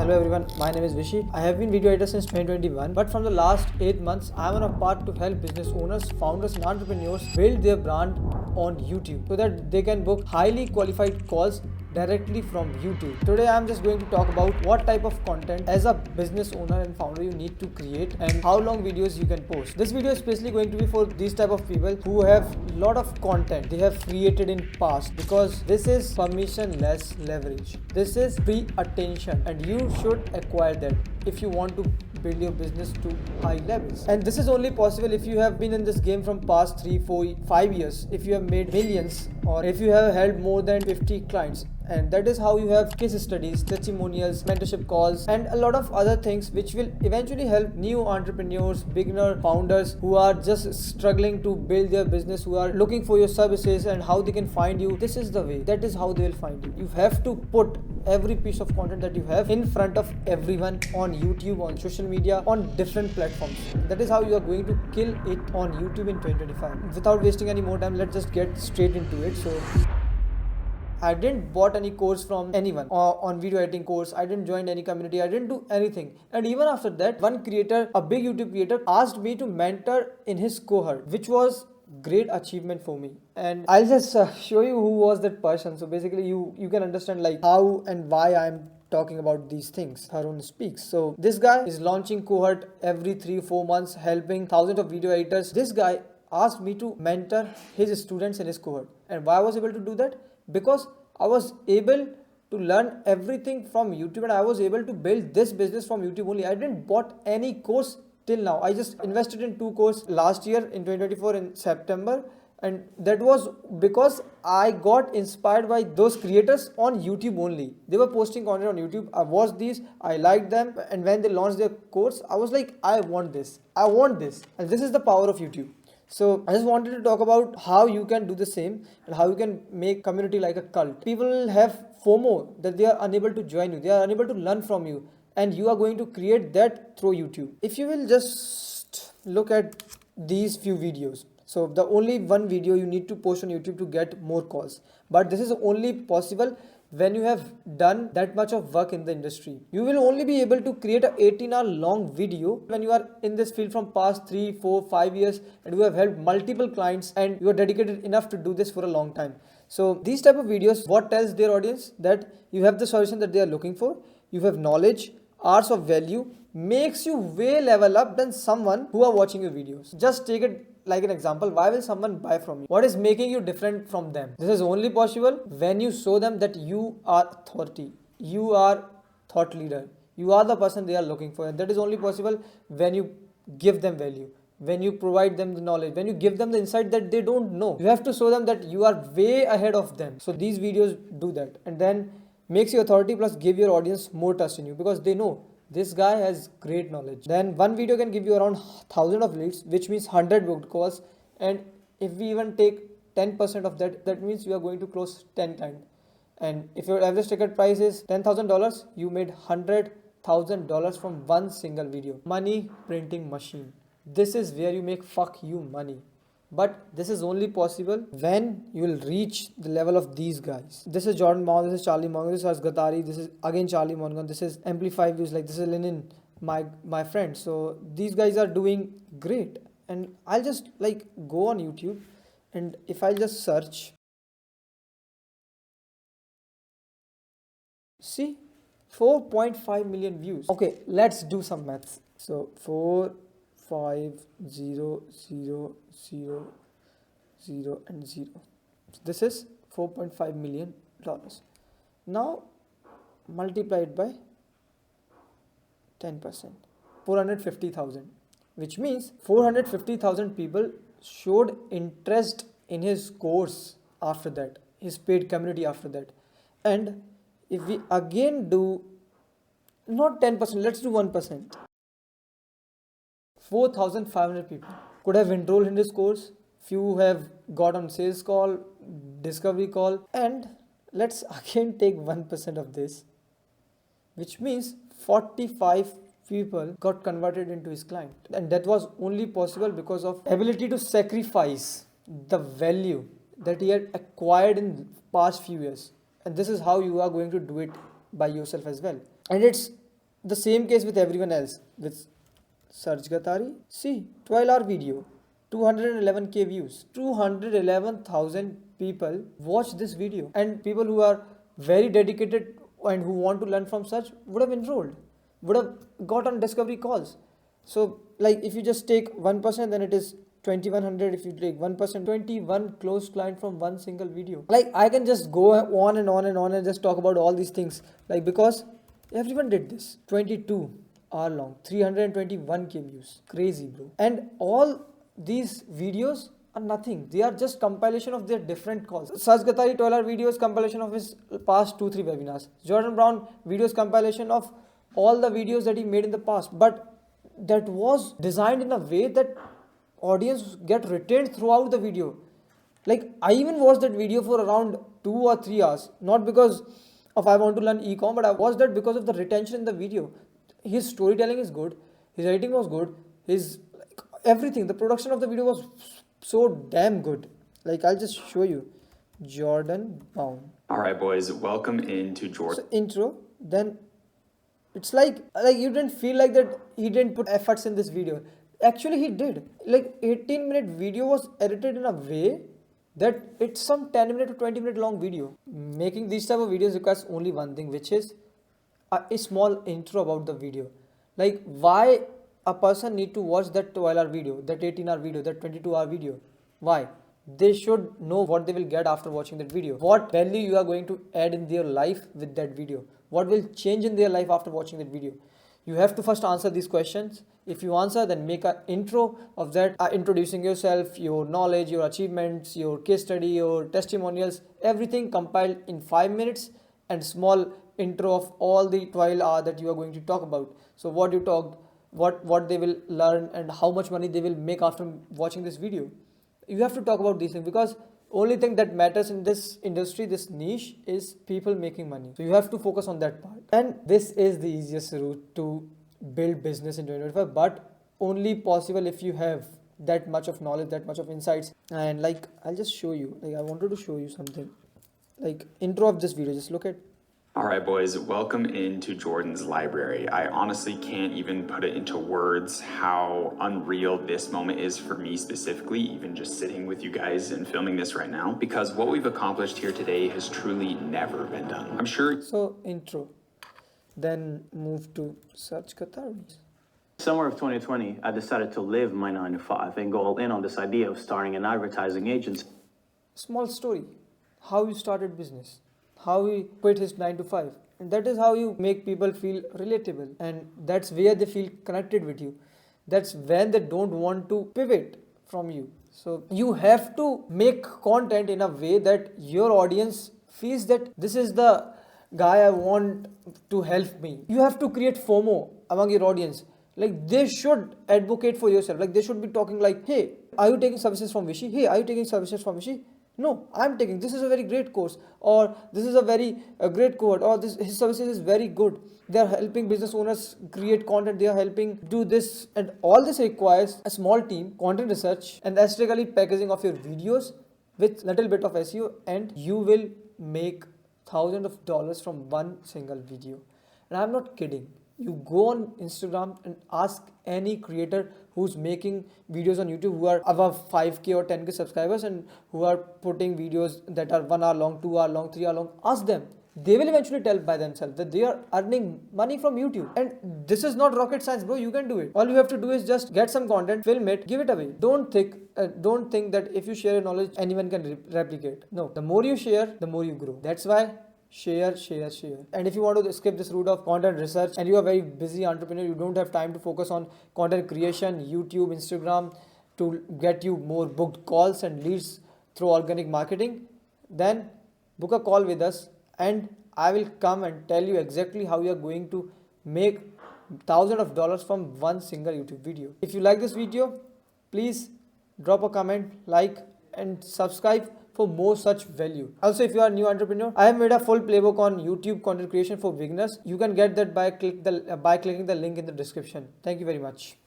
Hello everyone, my name is Vishy. I have been video editor since 2021, but from the last 8 months, I am on a path to help business owners, founders and entrepreneurs build their brand on YouTube so that they can book highly qualified calls directly from YouTube. Today I am just going to talk about what type of content as a business owner and founder you need to create and how long videos you can post. This video is especially going to be for these type of people who have lot of content they have created in past, because this is permissionless leverage. This is free attention and you should acquire that if you want to build your business to high levels. And this is only possible if you have been in this game from past 3, 4, 5 years, if you have made millions, or if you have held more than 50 clients. And that is how you have case studies, testimonials, mentorship calls, and a lot of other things which will eventually help new entrepreneurs, beginner founders who are just struggling to build their business, who are looking for your services and how they can find you. This is the way. That is how they will find you. You have to put every piece of content that you have in front of everyone on YouTube, on social media, on different platforms. That is how you are going to kill it on YouTube in 2025. Without wasting any more time, let's just get straight into it. So I didn't bought any course from anyone on video editing course. I didn't join any community. I didn't do anything. And even after that, one creator, a big YouTube creator, asked me to mentor in his cohort, which was great achievement for me. And I'll just show you who was that person. So basically you can understand like how and why I'm talking about these things. Harun speaks. So this guy is launching cohort every 3-4 months, helping thousands of video editors. This guy asked me to mentor his students in his cohort. And why I was able to do that? Because I was able to learn everything from YouTube and I was able to build this business from YouTube only. I didn't bought any course till now. I just invested in 2 courses last year in 2024 in September, and that was because I got inspired by those creators on YouTube only. They were posting content on YouTube. I watched these, I liked them, and when they launched their course, I was like, I want this. And this is the power of YouTube. So I just wanted to talk about how you can do the same and how you can make community like a cult. People have FOMO that they are unable to join you, they are unable to learn from you, and you are going to create that through YouTube. If you will just look at these few videos. So the only one video you need to post on YouTube to get more calls, but this is only possible when you have done that much of work in the industry. You will only be able to create a 18-hour long video when you are in this field from past 3, 4, 5 years and you have helped multiple clients and you are dedicated enough to do this for a long time. So these type of videos, what tells their audience? That you have the solution that they are looking for, you have knowledge, hours of value, makes you way level up than someone who are watching your videos. Just take it like an example. Why will someone buy from you? What is making you different from them? This is only possible when you show them that you are authority, you are thought leader, you are the person they are looking for. And that is only possible when you give them value, when you provide them the knowledge, when you give them the insight that they don't know. You have to show them that you are way ahead of them. So these videos do that, and then makes you authority plus give your audience more trust in you, because they know this guy has great knowledge. Then one video can give you around 1,000 of leads, which means 100 booked calls. And if we even take 10% of that, that means you are going to close 10 clients. And if your average ticket price is $10,000, you made $100,000 from one single video. Money printing machine. This is where you make fuck you money. But this is only possible when you will reach the level of these guys. This is Jordan Morgan, this is Charlie Morgan, this is Gatari, this is again Charlie Morgan, this is Amplify Views, like this is Lenin, my friend. So these guys are doing great. And I'll just like go on YouTube, and if I just search, see 4.5 million views. Okay, let's do some maths. So 4, 5, 0, 0, 0, 0 and 0. So this is $4.5 million. Now multiply it by 10%, 450,000, which means 450,000 people showed interest in his course after that, his paid community after that. And if we again do not 10%, let's do 1%. 4,500 people could have enrolled in this course. Few have got on sales call, discovery call, and let's again take 1% of this, which means 45 people got converted into his client. And that was only possible because of ability to sacrifice the value that he had acquired in past few years. And this is how you are going to do it by yourself as well. And it's the same case with everyone else. With Sarj Gatari, see, 12-hour video, 211k views, 211,000 people watch this video, and people who are very dedicated and who want to learn from such would have enrolled, would have got on discovery calls. So like if you just take 1%, then it is 2100. If you take 1%, 21 close client from one single video. Like I can just go on and on and on and just talk about all these things, like because everyone did this. 22-hour long, 321k views, crazy bro. And all these videos are nothing, they are just compilation of their different calls. Saj Gatari 12-hour videos compilation of his past 2-3 webinars. Jordan Brown videos compilation of all the videos that he made in the past, but that was designed in a way that audience get retained throughout the video. Like I even watched that video for around 2 or 3 hours, not because of I want to learn e-com, but I watched that because of the retention in the video. His storytelling is good, his editing was good, his like, everything, the production of the video was so damn good. Like I'll just show you. Jordan Brown. All right, boys, welcome into Jordan. So intro, then it's like you didn't feel like that he didn't put efforts in this video. Actually he did. Like 18-minute video was edited in a way that it's some 10-minute to 20-minute long video. Making these type of videos requires only one thing, which is a small intro about the video. Like why a person need to watch that 12-hour video, that 18-hour video, that 22-hour video. Why? They should know what they will get after watching that video. What value you are going to add in their life with that video. What will change in their life after watching that video. You have to first answer these questions. If you answer, then make an intro of that, introducing yourself, your knowledge, your achievements, your case study, your testimonials, everything compiled in 5 minutes, and small intro of all the 12 hours that you are going to talk about. So what you talked, what they will learn, and how much money they will make after watching this video. You have to talk about these things, because only thing that matters in this industry, this niche, is people making money. So you have to focus on that part. And this is the easiest route to build business in 2025, but only possible if you have that much of knowledge, that much of insights. And like I'll just show you, like I wanted to show you something, like intro of this video. Just look at. All right, boys, welcome into Jordan's library. I honestly can't even put it into words how unreal this moment is for me specifically, even just sitting with you guys and filming this right now, because what we've accomplished here today has truly never been done. I'm sure. So intro, then move to Sarj Gatari. Summer of 2020, I decided to live my 9 to 5 and go all in on this idea of starting an advertising agency. Small story, how you started business, how he quit his 9 to 5, and that is how you make people feel relatable, and that's where they feel connected with you. That's when they don't want to pivot from you. So you have to make content in a way that your audience feels that this is the guy I want to help me. You have to create FOMO among your audience. Like they should advocate for yourself. Like they should be talking like, hey, are you taking services from Vishy? Hey, are you taking services from Vishy? No, I'm taking, this is a very great course, or this is a very great cohort, or his services is very good. They are helping business owners create content, they are helping do this, and all this requires a small team, content research, and aesthetically packaging of your videos with little bit of SEO, and you will make thousands of dollars from one single video. And I'm not kidding. You go on Instagram and ask any creator who's making videos on YouTube who are above 5k or 10k subscribers and who are putting videos that are 1 hour long, 2 hour long, 3 hour long. Ask them. They will eventually tell by themselves that they are earning money from YouTube. And this is not rocket science, bro. You can do it. All you have to do is just get some content, film it, give it away. Don't think that if you share your knowledge, anyone can replicate. No. The more you share, the more you grow. That's why share. And if you want to skip this route of content research and you are very busy entrepreneur, you don't have time to focus on content creation, YouTube, Instagram to get you more booked calls and leads through organic marketing, then book a call with us and I will come and tell you exactly how you are going to make thousands of dollars from one single YouTube video. If you like this video, please drop a comment, like and subscribe for more such value. Also, if you are a new entrepreneur, I have made a full playbook on YouTube content creation for beginners. You can get that by clicking the link in the description. Thank you very much.